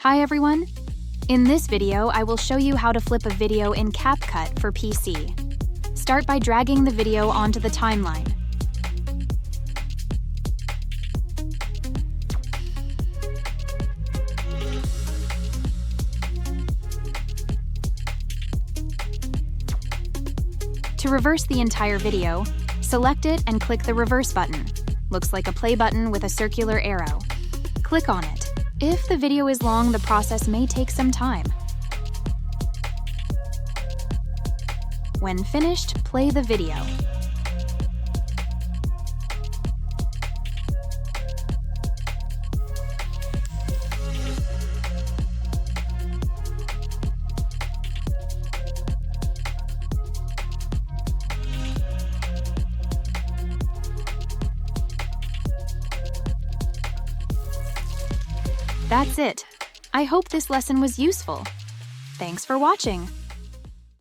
Hi everyone! In this video, I will show you how to flip a video in CapCut for PC. Start by dragging the video onto the timeline. To reverse the entire video, select it and click the reverse button. Looks like a play button with a circular arrow. Click on it. If the video is long, the process may take some time. When finished, play the video. That's it. I hope this lesson was useful. Thanks for watching.